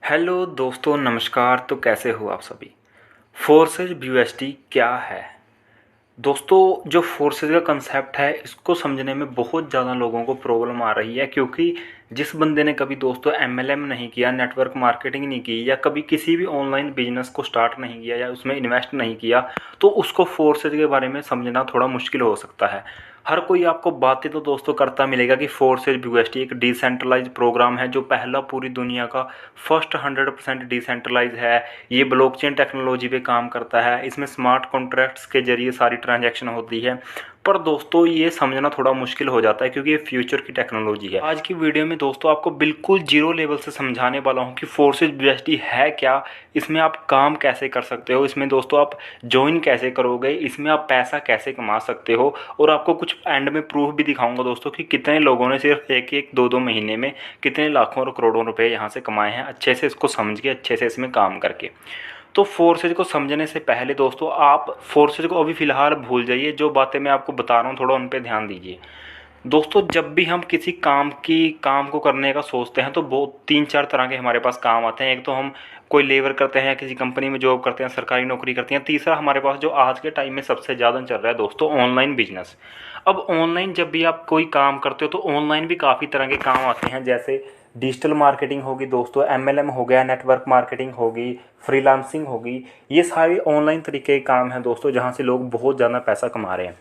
Hello दोस्तों, नमस्कार। तो कैसे हो आप सभी। फोर्सेज ब्यूएसटी क्या है दोस्तों? जो फोर्सेज का कंसेप्ट है इसको समझने में बहुत ज़्यादा लोगों को प्रॉब्लम आ रही है, क्योंकि जिस बंदे ने कभी दोस्तों एमएलएम नहीं किया, नेटवर्क मार्केटिंग नहीं की, या कभी किसी भी ऑनलाइन बिजनेस को स्टार्ट नहीं किया या उसमें इन्वेस्ट नहीं किया, तो उसको फोर्सेज के बारे में समझना थोड़ा मुश्किल हो सकता है। हर कोई आपको बातें तो दोस्तों करता मिलेगा कि फोर्सेज ब्यूएसटी एक डिसेंट्रलाइज प्रोग्राम है, जो पहला पूरी दुनिया का फर्स्ट 100% डिसेंट्रलाइज है। ये ब्लॉकचेन टेक्नोलॉजी पे काम करता है, इसमें स्मार्ट कॉन्ट्रैक्ट्स के जरिए सारी ट्रांजैक्शन होती है। पर दोस्तों ये समझना थोड़ा मुश्किल हो जाता है, क्योंकि ये फ्यूचर की टेक्नोलॉजी है। आज की वीडियो में दोस्तों आपको बिल्कुल जीरो लेवल से समझाने वाला हूँ कि फोर्सेज ब्यूएसटी है क्या, इसमें आप काम कैसे कर सकते हो, इसमें दोस्तों आप ज्वाइन कैसे करोगे, इसमें आप पैसा कैसे कमा सकते हो, और आपको कुछ एंड में प्रूफ भी दिखाऊंगा दोस्तों कि कितने लोगों ने सिर्फ एक एक दो दो महीने में कितने लाखों और करोड़ों रुपए यहाँ से कमाए हैं, अच्छे से इसको समझ के, अच्छे से इसमें काम करके। तो फोर्सेज को समझने से पहले दोस्तों आप फोर्सेज को अभी फ़िलहाल भूल जाइए। जो बातें मैं आपको बता रहा हूँ थोड़ा उन पे ध्यान दीजिए। दोस्तों जब भी हम किसी काम को करने का सोचते हैं तो बहुत 3-4 तरह के हमारे पास काम आते हैं। एक तो हम कोई लेबर करते हैं या किसी कंपनी में जॉब करते हैं, सरकारी नौकरी करते हैं। तीसरा हमारे पास जो आज के टाइम में सबसे ज़्यादा चल रहा है दोस्तों, ऑनलाइन बिजनेस। अब ऑनलाइन जब भी आप कोई काम करते हो तो ऑनलाइन भी काफ़ी तरह के काम आते हैं, जैसे डिजिटल मार्केटिंग होगी दोस्तों, एमएलएम हो गया, नेटवर्क मार्केटिंग होगी, फ्रीलांसिंग होगी। ये सारे ऑनलाइन तरीके के काम हैं दोस्तों, जहाँ से लोग बहुत ज़्यादा पैसा कमा रहे हैं।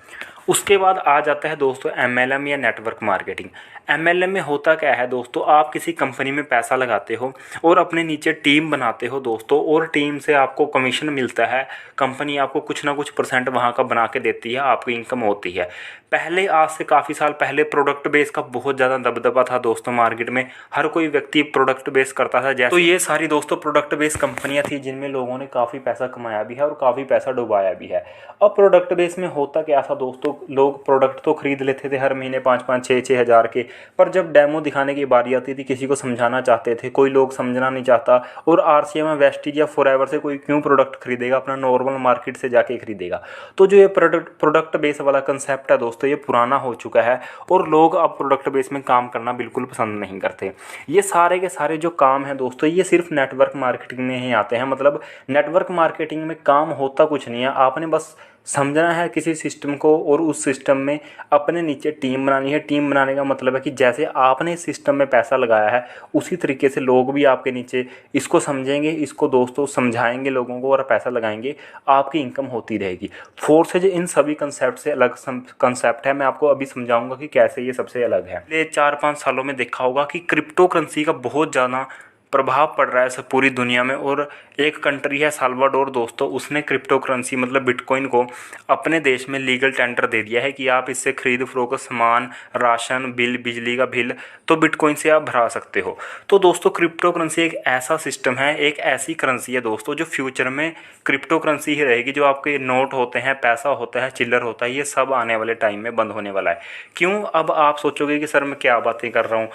उसके बाद आ जाता है दोस्तों एमएलएम या नेटवर्क मार्केटिंग। एमएलएम में होता क्या है दोस्तों, आप किसी कंपनी में पैसा लगाते हो और अपने नीचे टीम बनाते हो दोस्तों, और टीम से आपको कमीशन मिलता है। कंपनी आपको कुछ ना कुछ परसेंट वहाँ का बना के देती है, आपकी इनकम होती है। पहले आज से काफ़ी साल पहले प्रोडक्ट बेस का बहुत ज़्यादा दबदबा था दोस्तों मार्केट में। हर कोई व्यक्ति प्रोडक्ट बेस करता था, जैसे तो ये सारी दोस्तों प्रोडक्ट बेस कंपनियां थी जिनमें लोगों ने काफ़ी पैसा कमाया भी है और काफ़ी पैसा डुबाया भी है। अब प्रोडक्ट बेस में होता क्या था दोस्तों, लोग प्रोडक्ट तो खरीद लेते थे हर महीने 5-5, 6-6 हज़ार के, पर जब डेमो दिखाने की बारी आती थी, किसी को समझाना चाहते थे, कोई लोग समझना नहीं चाहता। और आरसीएम, वेस्टीज या फॉरएवर से कोई क्यों प्रोडक्ट खरीदेगा, अपना नॉर्मल मार्केट से जाके खरीदेगा। तो जो ये प्रोडक्ट बेस वाला कंसेप्ट है दोस्तों, ये पुराना हो चुका है और लोग अब प्रोडक्ट बेस में काम करना बिल्कुल पसंद नहीं करते। ये सारे के सारे जो काम हैं दोस्तों, ये सिर्फ नेटवर्क मार्केटिंग में ही आते हैं। मतलब नेटवर्क मार्केटिंग में काम होता कुछ नहीं है, आपने बस समझना है किसी सिस्टम को, और उस सिस्टम में अपने नीचे टीम बनानी है। टीम बनाने का मतलब है कि जैसे आपने इस सिस्टम में पैसा लगाया है, उसी तरीके से लोग भी आपके नीचे इसको समझेंगे, इसको दोस्तों समझाएंगे लोगों को और पैसा लगाएंगे, आपकी इनकम होती रहेगी। फोर्सेज इन सभी कंसेप्ट से अलग कंसेप्ट है। मैं आपको अभी समझाऊंगा कि कैसे ये सबसे अलग है। पिछले 4-5 सालों में देखा होगा कि क्रिप्टो करेंसी का बहुत ज़्यादा प्रभाव पड़ रहा है सब पूरी दुनिया में। और एक कंट्री है साल्वाडोर दोस्तों, उसने क्रिप्टो करेंसी मतलब बिटकॉइन को अपने देश में लीगल टेंडर दे दिया है कि आप इससे खरीद फरोख्त सामान, राशन बिल, बिजली का बिल तो बिटकॉइन से आप भरा सकते हो। तो दोस्तों क्रिप्टो करेंसी एक ऐसा सिस्टम है, एक ऐसी करेंसी है दोस्तों, जो फ्यूचर में क्रिप्टो करेंसी ही रहेगी। जो आपके नोट होते हैं, पैसा होता है, चिल्लर होता है, ये सब आने वाले टाइम में बंद होने वाला है। क्यों? अब आप सोचोगे कि सर मैं क्या बातें कर रहा हूँ,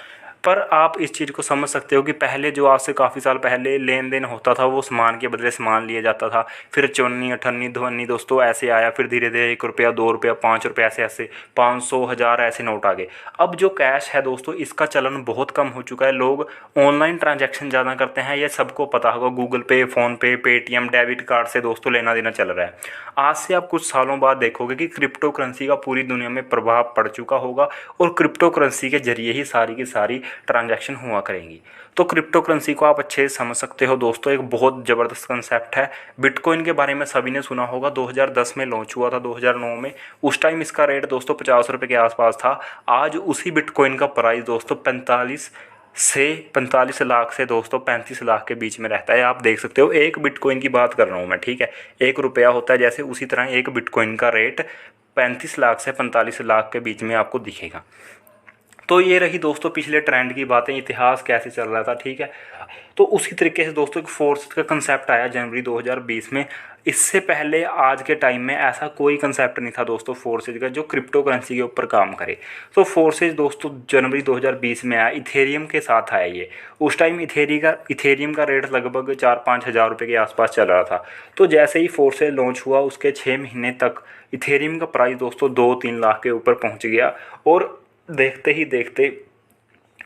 पर आप इस चीज़ को समझ सकते हो कि पहले जो आज से काफ़ी साल पहले लेन देन होता था, वो सामान के बदले सामान लिया जाता था। फिर चौन्नी, अठन्नी, धवन्नी दोस्तों ऐसे आया, फिर धीरे धीरे 1 रुपया, 2 रुपया, 5 रुपये, ऐसे ऐसे 500, 1000 ऐसे नोट आ गए। अब जो कैश है दोस्तों, इसका चलन बहुत कम हो चुका है। लोग ऑनलाइन ट्रांजैक्शन ज़्यादा करते हैं, ये सबको पता होगा। गूगल पे, फ़ोनपे, पेटीएम, डेबिट कार्ड से दोस्तों लेना देना चल रहा है। आज से आप कुछ सालों बाद देखोगे कि क्रिप्टो करेंसी का पूरी दुनिया में प्रभाव पड़ चुका होगा, और क्रिप्टो करेंसी के जरिए ही सारी की सारी ट्रांजैक्शन हुआ करेंगी। तो क्रिप्टो करेंसी को आप अच्छे से समझ सकते हो दोस्तों, एक बहुत ज़बरदस्त कंसेप्ट है। बिटकॉइन के बारे में सभी ने सुना होगा, 2010 में लॉन्च हुआ था, 2009 में। उस टाइम इसका रेट दोस्तों 50 रुपये के आसपास था। आज उसी बिटकॉइन का प्राइस दोस्तों 45 लाख से दोस्तों 35 लाख के बीच में रहता है। आप देख सकते हो, एक बिटकॉइन की बात कर रहा हूँ मैं, ठीक है। 1 रुपया होता है जैसे, उसी तरह एक बिटकॉइन का रेट 35 लाख से 45 लाख के बीच में आपको दिखेगा। तो ये रही दोस्तों पिछले ट्रेंड की बातें, इतिहास कैसे चल रहा था, ठीक है। तो उसी तरीके से दोस्तों एक फोर्स का कंसेप्ट आया जनवरी 2020 में। इससे पहले आज के टाइम में ऐसा कोई कंसेप्ट नहीं था दोस्तों फोर्सेज का, जो क्रिप्टो करेंसी के ऊपर काम करे। तो फोर्सेज दोस्तों जनवरी 2020 में आया, इथेरियम के साथ आया ये। उस टाइम इथेरियम का रेट लगभग 4-5 हज़ार रुपये के आसपास चल रहा था। तो जैसे ही फोर्सेज लॉन्च हुआ, उसके 6 महीने तक इथेरियम का प्राइस दोस्तों 2-3 लाख के ऊपर पहुँच गया। और देखते ही देखते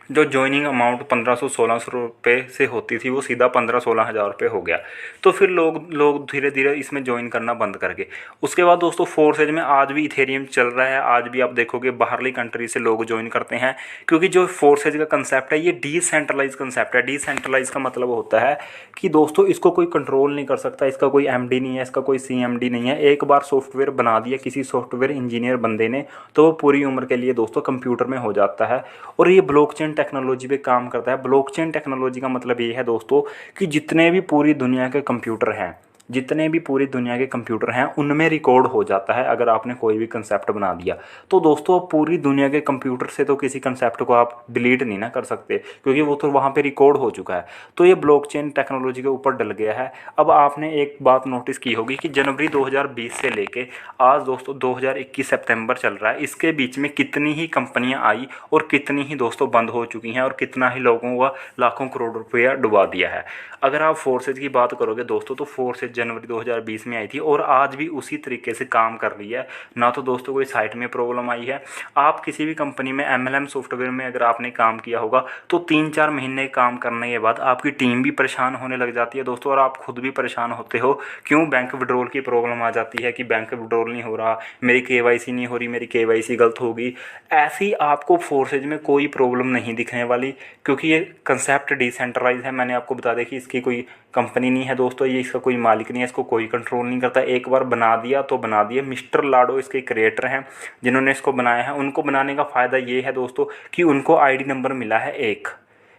जो ज्वाइनिंग अमाउंट 1500-1600 रुपये से होती थी वो सीधा 15-16 हज़ार रुपये हो गया। तो फिर लोग धीरे धीरे इसमें ज्वाइन करना बंद कर गए। उसके बाद दोस्तों फोर्सेज में आज भी इथेरियम चल रहा है, आज भी आप देखोगे बाहरली कंट्री से लोग ज्वाइन करते हैं, क्योंकि जो फोर्सेज का कंसेप्ट है ये डिसेंट्रलाइज कंसेप्ट है। डिसेंट्रलाइज का मतलब होता है कि दोस्तों इसको कोई कंट्रोल नहीं कर सकता, इसका कोई एमडी नहीं है, इसका कोई सीएमडी नहीं है। एक बार सॉफ्टवेयर बना दिया किसी सॉफ्टवेयर इंजीनियर बंदे ने तो वो पूरी उम्र के लिए दोस्तों कंप्यूटर में हो जाता है। और ये ब्लॉकचेन टेक्नोलॉजी पे काम करता है। ब्लॉकचेन टेक्नोलॉजी का मतलब ये है दोस्तों कि जितने भी पूरी दुनिया के कंप्यूटर हैं, जितने भी पूरी दुनिया के कंप्यूटर हैं उनमें रिकॉर्ड हो जाता है। अगर आपने कोई भी कंसेप्ट बना दिया तो दोस्तों पूरी दुनिया के कंप्यूटर से तो किसी कंसेप्ट को आप डिलीट नहीं ना कर सकते, क्योंकि वो तो वहाँ पे रिकॉर्ड हो चुका है। तो ये ब्लॉकचेन टेक्नोलॉजी के ऊपर डल गया है। अब आपने एक बात नोटिस की होगी कि जनवरी 2020 से लेके आज दोस्तों 2021 सितंबर चल रहा है, इसके बीच में कितनी ही कंपनियाँ आई और कितनी ही दोस्तों बंद हो चुकी हैं और कितना ही लोगों का लाखों करोड़ रुपया डुबा दिया है। अगर आप फोर्सेज की बात करोगे दोस्तों तो फोर्सेज जनवरी 2020 में आई थी और आज भी उसी तरीके से काम कर रही है। ना तो दोस्तों कोई साइट में प्रॉब्लम आई है। आप किसी भी कंपनी में एमएलएम सॉफ्टवेयर में अगर आपने काम किया होगा तो 3-4 महीने काम करने के बाद आपकी टीम भी परेशान होने लग जाती है दोस्तों, और आप खुद भी परेशान होते हो। क्यों? बैंक विड्रॉल की प्रॉब्लम आ जाती है कि बैंक विड्रॉल नहीं हो रहा, मेरी केवाईसी नहीं हो रही, मेरी केवाईसी गलत होगी। ऐसी आपको फोर्सेज में कोई प्रॉब्लम नहीं दिखने वाली, क्योंकि ये कंसेप्ट डिसेंट्रलाइज है। मैंने आपको बता दें कि इसकी कोई कंपनी नहीं है दोस्तों, ये इसका कोई मालिक नहीं है, इसको कोई कंट्रोल नहीं करता। एक बार बना दिया तो बना दिया। मिस्टर लाडो इसके क्रिएटर हैं जिन्होंने इसको बनाया है। उनको बनाने का फ़ायदा ये है दोस्तों कि उनको आईडी नंबर मिला है एक,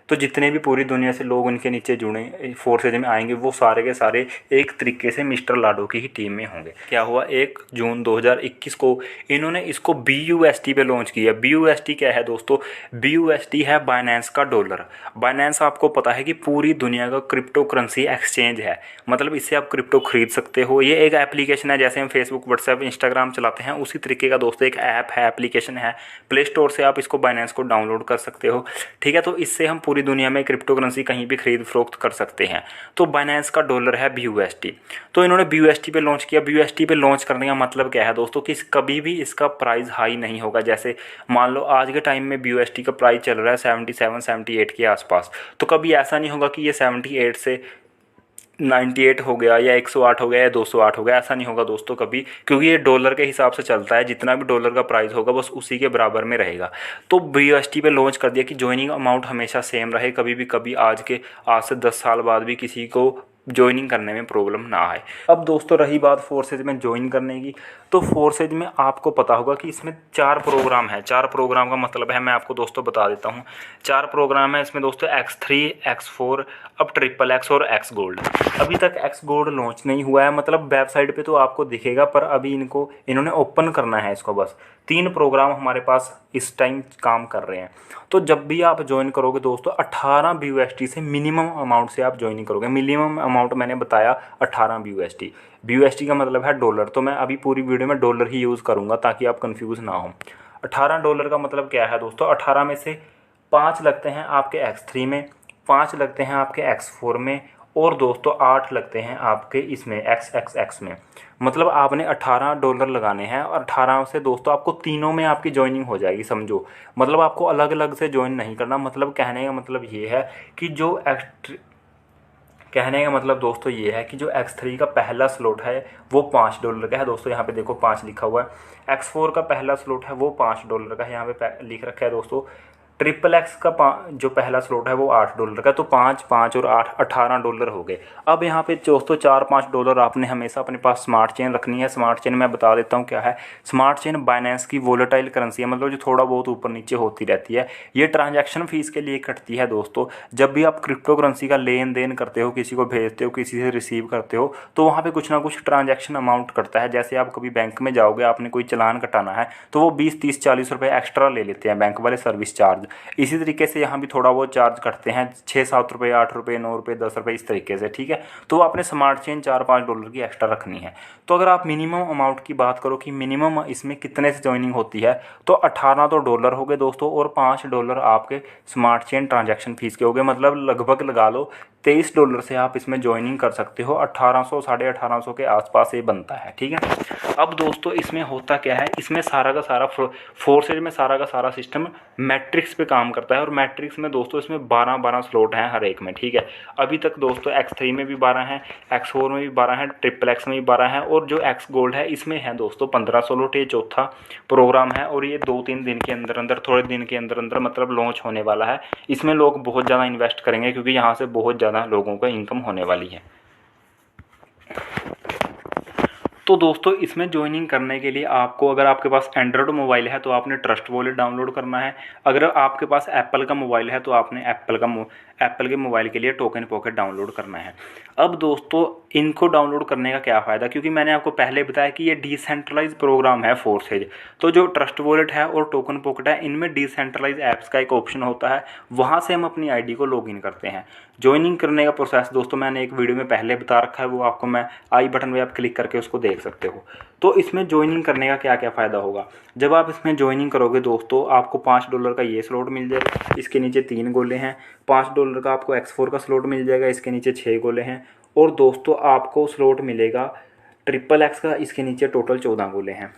तो जितने भी पूरी दुनिया से लोग उनके नीचे जुड़े फोर्सेज में आएंगे वो सारे के सारे एक तरीके से मिस्टर लाडो की ही टीम में होंगे। क्या हुआ, 1 जून 2021 को इन्होंने इसको BUSD पे लॉन्च किया। BUSD क्या है दोस्तों? BUSD है बाइनेंस का डॉलर। बाइनेंस आपको पता है कि पूरी दुनिया का क्रिप्टो करेंसी एक्सचेंज है, मतलब इससे आप क्रिप्टो खरीद सकते हो। ये एक एप्लीकेशन है, जैसे हम फेसबुक, व्हाट्सएप, इंस्टाग्राम चलाते हैं उसी तरीके का दोस्तों एक ऐप है, एप्लीकेशन है। प्ले स्टोर से आप इसको बाइनेंस को डाउनलोड कर सकते हो, ठीक है। तो इससे हम पूरी दुनिया में क्रिप्टो करेंसी कहीं भी खरीद फरोख्त कर सकते हैं। तो बाइनेंस का डॉलर है BUSD। तो इन्होंने BUSD पे लॉन्च किया। BUSD पे लॉन्च करने का मतलब क्या है दोस्तों कि कभी भी इसका प्राइस हाई नहीं होगा। जैसे मान लो आज के टाइम में BUSD का प्राइस चल रहा है 77-78 के आसपास, तो कभी ऐसा नहीं होगा कि ये 78 से 98 हो गया या 108 हो गया या 208 हो गया, ऐसा नहीं होगा दोस्तों कभी, क्योंकि ये डॉलर के हिसाब से चलता है। जितना भी डॉलर का प्राइस होगा बस उसी के बराबर में रहेगा। तो BUSD पे लॉन्च कर दिया कि ज्वाइनिंग अमाउंट हमेशा सेम रहे, कभी भी कभी आज से 10 साल बाद भी किसी को ज्वाइनिंग करने में प्रॉब्लम ना आए। अब दोस्तों रही बात फोर्सेज में ज्वाइन करने की, तो फोर्सेज में आपको पता होगा कि इसमें 4 प्रोग्राम है। 4 प्रोग्राम का मतलब है, मैं आपको दोस्तों बता देता हूँ। 4 प्रोग्राम है इसमें दोस्तों, X3, X4, अब XXX और X गोल्ड। अभी तक X गोल्ड लॉन्च नहीं हुआ है, मतलब वेबसाइट पे तो आपको दिखेगा, पर अभी इन्होंने ओपन करना है इसको बस। 3 प्रोग्राम हमारे पास इस टाइम काम कर रहे हैं। तो जब भी आप ज्वाइन करोगे दोस्तों 18 BUSD से मिनिमम अमाउंट से आप ज्वाइनिंग करोगे। मिनिमम अमाउंट मैंने बताया 18 BUSD। BUSD का मतलब है डॉलर, तो मैं अभी पूरी वीडियो में डॉलर ही यूज़ करूँगा ताकि आप कंफ्यूज ना हो। 18 डॉलर का मतलब क्या है दोस्तों? 18 में से 5 लगते हैं आपके X3 में, 5 लगते हैं आपके X4 में, और दोस्तों 8 लगते हैं आपके इसमें XXX में। मतलब आपने 18 डॉलर लगाने हैं और 18 से दोस्तों आपको तीनों में आपकी ज्वाइनिंग हो जाएगी, समझो। मतलब आपको अलग अलग से ज्वाइन नहीं करना। मतलब कहने का मतलब ये है कि दोस्तों ये है कि जो X3 का पहला स्लॉट है वो $5 का है दोस्तों। यहाँ पे देखो 5 लिखा हुआ है। X4 का पहला स्लॉट है वो $5 का है, यहाँ पे लिख रखा है दोस्तों। XXX का जो पहला स्लॉट है वो $8 का। तो 5, 5 और 8 $18 हो गए। अब यहाँ पे दोस्तों $4-5 आपने हमेशा अपने पास स्मार्ट चेन रखनी है। स्मार्ट चेन मैं बता देता हूँ क्या है। स्मार्ट चेन बाइनेंस की वोलेटाइल करेंसी है, मतलब जो थोड़ा बहुत ऊपर नीचे होती रहती है। ये ट्रांजैक्शन फीस के लिए कटती है दोस्तों। जब भी आप क्रिप्टो करेंसी का लेन देन करते हो, किसी को भेजते हो, किसी से रिसीव करते हो, तो वहाँ पर कुछ ना कुछ ट्रांजैक्शन अमाउंट कटता है। जैसे आप कभी बैंक में जाओगे, आपने कोई चालान कटाना है तो वो 20, 30, 40 रुपये एक्स्ट्रा ले लेते हैं बैंक वाले, सर्विस चार्ज। इसी तरीके से यहाँ भी थोड़ा बहुत चार्ज कटते हैं, 6-7 रुपये, 8 रुपये, 9 रुपये, 10 रुपये, इस तरीके से, ठीक है। तो आपने स्मार्ट चेन $4-5 की एक्स्ट्रा रखनी है। तो अगर आप मिनिमम अमाउंट की बात करो कि मिनिमम इसमें कितने से ज्वाइनिंग होती है, तो 18 तो डॉलर हो गए दोस्तों, और $5 आपके स्मार्ट चेन ट्रांजैक्शन फीस के हो गए। मतलब लगभग लगा लो $23 से आप इसमें ज्वाइनिंग कर सकते हो। 1800, 1850 के आसपास ये बनता है, ठीक है। अब दोस्तों इसमें होता क्या है, इसमें सारा का सारा फोर्सेज में सारा का सारा सिस्टम मैट्रिक्स पे काम करता है। और मैट्रिक्स में दोस्तों इसमें 12 स्लॉट हैं हर एक में, ठीक है। अभी तक दोस्तों X3 में भी 12 हैं, X4 में भी 12 हैं, XXX में भी 12 हैं, और जो X गोल्ड है इसमें है दोस्तों 15 स्लॉट। ये चौथा प्रोग्राम है और ये 2-3 दिन के अंदर अंदर, थोड़े दिन के अंदर अंदर मतलब लॉन्च होने वाला है। इसमें लोग बहुत ज़्यादा इन्वेस्ट करेंगे क्योंकि यहाँ से बहुत ज़्यादा लोगों को इनकम होने वाली है। तो दोस्तों इसमें ज्वाइनिंग करने के लिए आपको, अगर आपके पास एंड्रॉयड मोबाइल है तो आपने ट्रस्ट वॉलेट डाउनलोड करना है। अगर आपके पास एप्पल का मोबाइल है तो आपने एप्पल के मोबाइल के लिए टोकन पॉकेट डाउनलोड करना है। अब दोस्तों इनको डाउनलोड करने का क्या फ़ायदा, क्योंकि मैंने आपको पहले बताया कि ये डिसेंट्रलाइज प्रोग्राम है फोर्सेज। तो जो ट्रस्ट वॉलेट है और टोकन पॉकेट है इनमें डिसेंट्रलाइज ऐप्स का एक ऑप्शन होता है, वहाँ से हम अपनी आईडी को लॉगिन करते हैं। ज्वाइनिंग करने का प्रोसेस दोस्तों मैंने एक वीडियो में पहले बता रखा है, वो आपको मैं आई बटन पे आप क्लिक करके उसको देख सकते हो। तो इसमें ज्वाइनिंग करने का क्या क्या फ़ायदा होगा, जब आप इसमें ज्वाइनिंग करोगे दोस्तों आपको $5 का ये स्लॉट मिल जाएगा, इसके नीचे 3 गोले हैं। $5 का आपको X4 का स्लॉट मिल जाएगा, इसके नीचे 6 गोले हैं। और दोस्तों आपको स्लॉट मिलेगा XXX का, इसके नीचे टोटल 14 गोले हैं।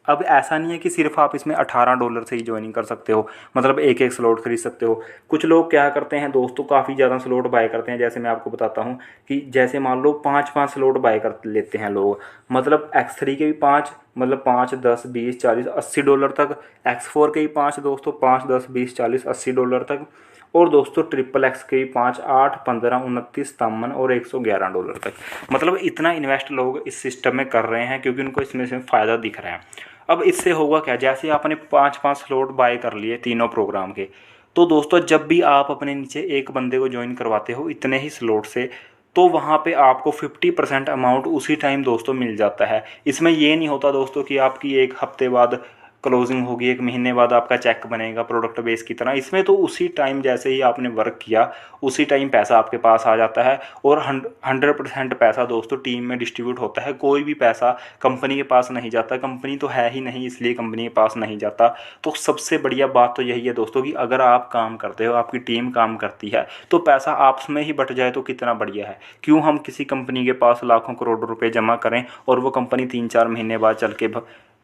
अब ऐसा नहीं है कि सिर्फ आप इसमें $18 से ही ज्वाइनिंग कर सकते हो, मतलब एक एक स्लॉट खरीद सकते हो। कुछ लोग क्या करते हैं दोस्तों, काफ़ी ज़्यादा स्लॉट बाय करते हैं। जैसे मैं आपको बताता हूँ कि जैसे मान लो 5-5 स्लॉट बाय कर लेते हैं लोग, मतलब X3 के भी 5, मतलब 5, 10, 20, 40, $80 तक। X4 के भी 5 दोस्तों, 5, 10, 20, 40, $80 तक। और दोस्तों XXX के भी 5, 8, 15, 29, 57 और $111 तक। मतलब इतना इन्वेस्ट लोग इस सिस्टम में कर रहे हैं क्योंकि उनको इसमें से फ़ायदा दिख रहा है। अब इससे होगा क्या, जैसे आपने 5-5 स्लॉट बाय कर लिए तीनों प्रोग्राम के, तो दोस्तों जब भी आप अपने नीचे एक बंदे को ज्वाइन करवाते हो इतने ही स्लॉट से, तो वहाँ पे आपको 50% अमाउंट उसी टाइम दोस्तों मिल जाता है। इसमें ये नहीं होता दोस्तों कि आपकी 1 हफ्ते बाद क्लोजिंग होगी, 1 महीने बाद आपका चेक बनेगा प्रोडक्ट बेस की तरह। इसमें तो उसी टाइम जैसे ही आपने वर्क किया उसी टाइम पैसा आपके पास आ जाता है। और 100% पैसा दोस्तों टीम में डिस्ट्रीब्यूट होता है। कोई भी पैसा कंपनी के पास नहीं जाता, कंपनी तो है ही नहीं इसलिए कंपनी के पास नहीं जाता। तो सबसे बढ़िया बात तो यही है दोस्तों कि अगर आप काम करते हो, आपकी टीम काम करती है, तो पैसा आपस में ही बट जाए तो कितना बढ़िया है। क्यों हम किसी कंपनी के पास लाखों करोड़ों रुपए जमा करें और वो कंपनी 3-4 महीने बाद चल के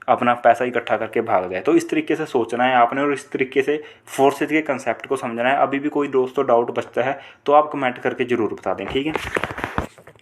अपना पैसा इकट्ठा करके भाग जाए। तो इस तरीके से सोचना है आपने और इस तरीके से फोर्सेज के कंसेप्ट को समझना है। अभी भी कोई दोस्तों डाउट बचता है तो आप कमेंट करके ज़रूर बता दें, ठीक है।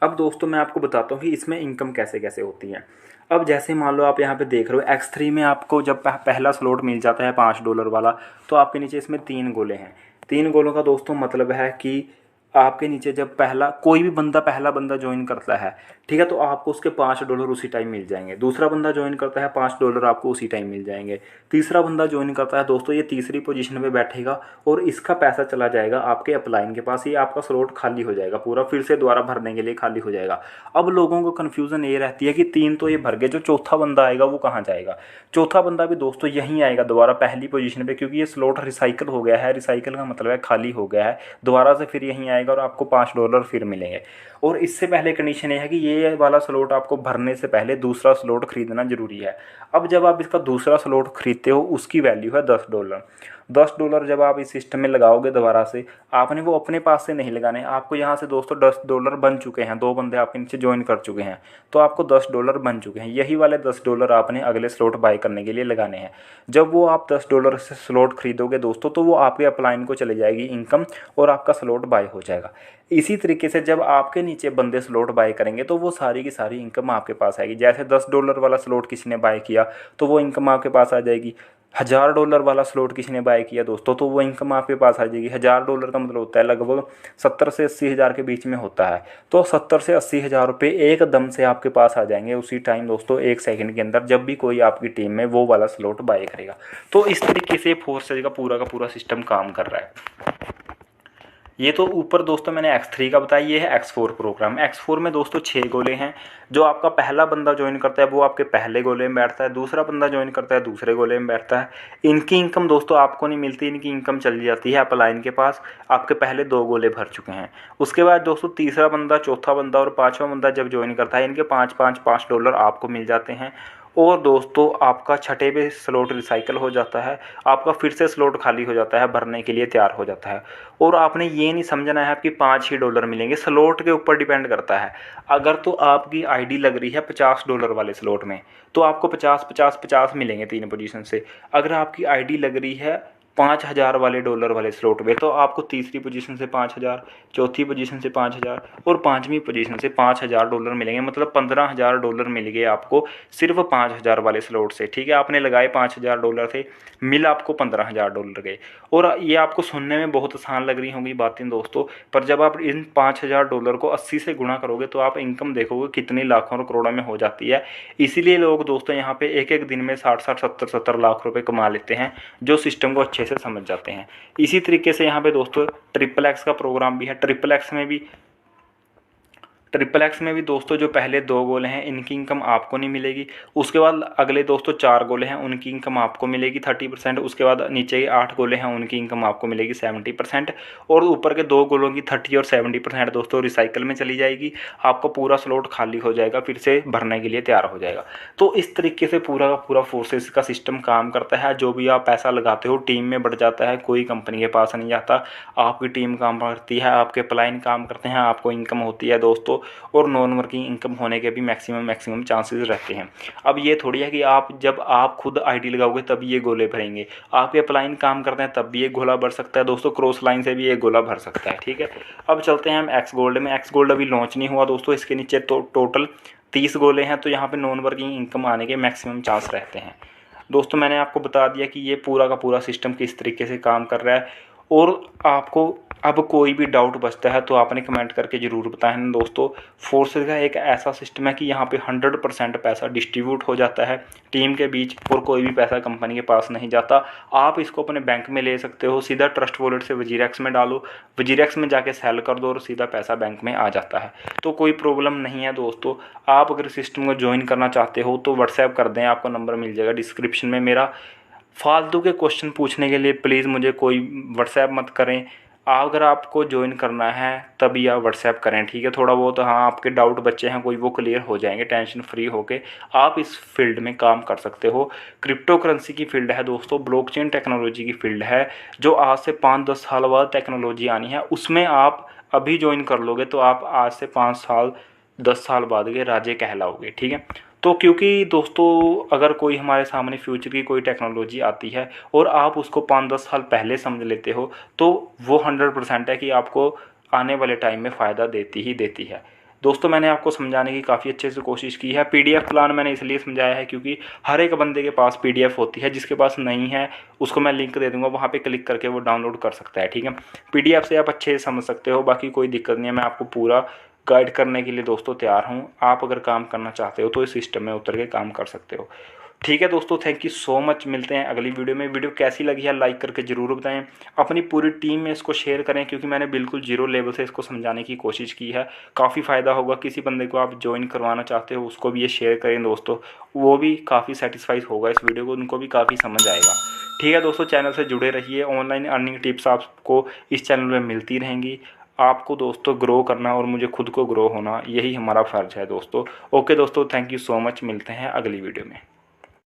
अब दोस्तों मैं आपको बताता हूँ कि इसमें इनकम कैसे कैसे होती है। अब जैसे मान लो आप यहाँ पे देख रहे हो X3 में आपको जब पहला स्लॉट मिल जाता है $5 वाला, तो आपके नीचे इसमें 3 गोले हैं। 3 गोलों का दोस्तों मतलब है कि आपके नीचे जब पहला बंदा ज्वाइन करता है, ठीक है, तो आपको उसके $5 उसी टाइम मिल जाएंगे। दूसरा बंदा ज्वाइन करता है, $5 आपको उसी टाइम मिल जाएंगे। तीसरा बंदा ज्वाइन करता है दोस्तों, ये तीसरी पोजीशन पे बैठेगा और इसका पैसा चला जाएगा आपके अपलाइन के पास। ये आपका स्लॉट खाली हो जाएगा पूरा, फिर से दोबारा भरने के लिए खाली हो जाएगा। अब लोगों को कन्फ्यूज़न ये रहती है कि 3 तो ये भर गए, जो चौथा बंदा आएगा वो कहाँ जाएगा। चौथा बंदा भी दोस्तों यहीं आएगा दोबारा पहली पोजीशन पे, क्योंकि ये स्लॉट रिसाइकल हो गया है। रिसाइकल का मतलब है खाली हो गया है, दोबारा से फिर यहीं आएगा और आपको $5 फिर मिलेंगे। और इससे पहले कंडीशन ये है कि ये वाला स्लॉट आपको भरने से पहले दूसरा स्लॉट खरीदना जरूरी है। अब जब आप इसका दूसरा स्लॉट खरीदते हो उसकी वैल्यू है $10। $10 जब आप इस सिस्टम में लगाओगे दोबारा से, आपने वो अपने पास से नहीं लगाने, आपको यहाँ से दोस्तों $10 बन चुके हैं। 2 बंदे आपके नीचे ज्वाइन कर चुके हैं तो आपको $10 बन चुके हैं। यही वाले $10 आपने अगले स्लॉट बाय करने के लिए लगाने हैं। जब वो आप $10 से स्लॉट खरीदोगे दोस्तों तो वो आपके अपलाइन को चले जाएगी इनकम और आपका स्लॉट बाय हो जाएगा। इसी तरीके से जब आपके नीचे बंदे स्लॉट बाय करेंगे तो वो सारी की सारी इनकम आपके पास आएगी। जैसे $10 वाला स्लॉट किसी ने बाय किया तो वो इनकम आपके पास आ जाएगी। $1000 वाला स्लॉट किसी ने बाय किया दोस्तों तो वो इनकम आपके पास आ जाएगी। $1000 का मतलब होता है लगभग 70 से 80 हज़ार के बीच में होता है। तो 70 से 80 हज़ार रुपये एकदम से आपके पास आ जाएंगे उसी टाइम दोस्तों, 1 सेकंड के अंदर, जब भी कोई आपकी टीम में वो वाला स्लॉट बाय करेगा। तो इस तरीके से फोर्सेज का पूरा सिस्टम काम कर रहा है। ये तो ऊपर दोस्तों मैंने X3 का बताया, ये है X4 प्रोग्राम। X4 में दोस्तों 6 गोले हैं। जो आपका पहला बंदा ज्वाइन करता है वो आपके पहले गोले में बैठता है, दूसरा बंदा ज्वाइन करता है दूसरे गोले में बैठता है। इनकी इनकम दोस्तों आपको नहीं मिलती, इनकी इनकम चली जाती है अपलाइन के पास। आपके पहले 2 गोले भर चुके हैं। उसके बाद दोस्तों तीसरा बंदा, चौथा बंदा और 5वां बंदा जब ज्वाइन करता है, इनके $5 आपको मिल जाते हैं। और दोस्तों आपका छठे पे स्लॉट रिसाइकल हो जाता है, आपका फिर से स्लॉट खाली हो जाता है, भरने के लिए तैयार हो जाता है। और आपने ये नहीं समझना है आपकी $5 ही मिलेंगे, स्लॉट के ऊपर डिपेंड करता है। अगर तो आपकी आईडी लग रही है $50 वाले स्लॉट में तो आपको 50 50 50 मिलेंगे 3 पोजीशन से। अगर आपकी आईडी लग रही है 5000 वाले डॉलर वाले स्लॉट में, तो आपको तीसरी पोजीशन से 5000, चौथी पोजीशन से 5000 और पाँचवीं पोजीशन से 5000 डॉलर मिलेंगे। मतलब 15000 डॉलर मिल गए आपको सिर्फ 5000 वाले स्लॉट से। ठीक है, आपने लगाए 5000 डॉलर थे, मिल आपको 15000 डॉलर गए। और ये आपको सुनने में बहुत आसान लग रही होंगी बातें दोस्तों, पर जब आप इन 5000 डॉलर को 80 से गुणा करोगे तो आप इनकम देखोगे कितनी लाखों और करोड़ों में हो जाती है। इसीलिए लोग दोस्तों यहाँ पे एक एक दिन में 60-60, 70-70 लाख रुपए कमा लेते हैं, जो सिस्टम को अच्छे से समझ जाते हैं। इसी तरीके से यहाँ पे दोस्तों ट्रिपल एक्स का प्रोग्राम भी है। ट्रिपल एक्स में भी दोस्तों जो पहले 2 गोले हैं इनकी इनकम आपको नहीं मिलेगी। उसके बाद अगले दोस्तों 4 गोले हैं उनकी इनकम आपको मिलेगी 30%। उसके बाद नीचे 8 गोले हैं उनकी इनकम आपको मिलेगी 70%। और ऊपर के 2 गोलों की 30 और 70% दोस्तों रिसाइकल में चली जाएगी। आपको पूरा स्लॉट खाली हो जाएगा, फिर से भरने के लिए तैयार हो जाएगा। तो इस तरीके से पूरा का पूरा फोर्सेस का सिस्टम काम करता है। जो भी आप पैसा लगाते हो टीम में बढ़ जाता है, कोई कंपनी के पास नहीं जाता। आपकी टीम काम करती है, आपके प्लाइन काम करते हैं, आपको इनकम होती है दोस्तों। और नॉन वर्किंग इनकम होने के भी मैक्सिमम चांसेस रहते हैं। अब ये थोड़ी है कि जब आप खुद आईडी लगाओगे तब ये गोले भरेंगे। आपके अपलाइन काम करते हैं तब भी एक गोला भर सकता है दोस्तों, क्रॉस लाइन से भी एक गोला भर सकता है। ठीक है, अब चलते हैं हम एक्स गोल्ड में। एक्स गोल्ड अभी लॉन्च नहीं हुआ दोस्तों, इसके नीचे तो टोटल 30 गोले हैं, तो यहाँ पे नॉन वर्किंग इनकम आने के मैक्सिमम चांस रहते हैं दोस्तों। मैंने आपको बता दिया कि ये पूरा का पूरा सिस्टम किस तरीके से काम कर रहा है। और आपको अब कोई भी डाउट बचता है तो आपने कमेंट करके ज़रूर बताएं दोस्तों। फोर्सेस का एक ऐसा सिस्टम है कि यहाँ पे 100% पैसा डिस्ट्रीब्यूट हो जाता है टीम के बीच, और कोई भी पैसा कंपनी के पास नहीं जाता। आप इसको अपने बैंक में ले सकते हो, सीधा ट्रस्ट वॉलेट से वजीरेक्स में डालो, वजीरेक्स में जाके सेल कर दो और सीधा पैसा बैंक में आ जाता है। तो कोई प्रॉब्लम नहीं है दोस्तों। आप अगर सिस्टम को ज्वाइन करना चाहते हो तो व्हाट्सएप कर दें, आपको नंबर मिल जाएगा डिस्क्रिप्शन में मेरा। फालतू के क्वेश्चन पूछने के लिए प्लीज़ मुझे कोई व्हाट्सएप मत करें। अगर आपको ज्वाइन करना है तभी आप व्हाट्सएप करें। ठीक है, थोड़ा बहुत हाँ आपके डाउट बच्चे हैं कोई, वो क्लियर हो जाएंगे। टेंशन फ्री होके आप इस फील्ड में काम कर सकते हो। क्रिप्टो करेंसी की फील्ड है दोस्तों, ब्लॉकचेन टेक्नोलॉजी की फील्ड है, जो आज से 5-10 साल बाद टेक्नोलॉजी आनी है। उसमें आप अभी ज्वाइन कर लोगे तो आप आज से 5 साल 10 साल बाद के राजे कहलाओगे। ठीक है, तो क्योंकि दोस्तों अगर कोई हमारे सामने फ्यूचर की कोई टेक्नोलॉजी आती है और आप उसको 5-10 साल पहले समझ लेते हो तो वो 100% है कि आपको आने वाले टाइम में फ़ायदा देती ही देती है। दोस्तों मैंने आपको समझाने की काफ़ी अच्छे से कोशिश की है। पीडीएफ प्लान मैंने इसलिए समझाया है क्योंकि हर एक बंदे के पास पीडीएफ होती है, जिसके पास नहीं है उसको मैं लिंक दे दूंगा, वहाँ पे क्लिक करके वो डाउनलोड कर सकता है। ठीक है, पीडीएफ से आप अच्छे से समझ सकते हो, बाकी कोई दिक्कत नहीं है। मैं आपको पूरा गाइड करने के लिए दोस्तों तैयार हूँ। आप अगर काम करना चाहते हो तो इस सिस्टम में उतर के काम कर सकते हो। ठीक है दोस्तों, थैंक यू सो मच। मिलते हैं अगली वीडियो में। वीडियो कैसी लगी है लाइक करके ज़रूर बताएं, अपनी पूरी टीम में इसको शेयर करें, क्योंकि मैंने बिल्कुल जीरो लेवल से इसको समझाने की कोशिश की है। काफ़ी फ़ायदा होगा। किसी बंदे को आप ज्वाइन करवाना चाहते हो उसको भी ये शेयर करें दोस्तों, वो भी काफ़ी सेटिस्फाइड होगा इस वीडियो को, उनको भी काफ़ी समझ आएगा। ठीक है दोस्तों, चैनल से जुड़े रहिए। ऑनलाइन अर्निंग टिप्स आपको इस चैनल में मिलती रहेंगी। आपको दोस्तों ग्रो करना और मुझे खुद को ग्रो होना, यही हमारा फ़र्ज है दोस्तों। ओके दोस्तों, थैंक यू सो मच। मिलते हैं अगली वीडियो में।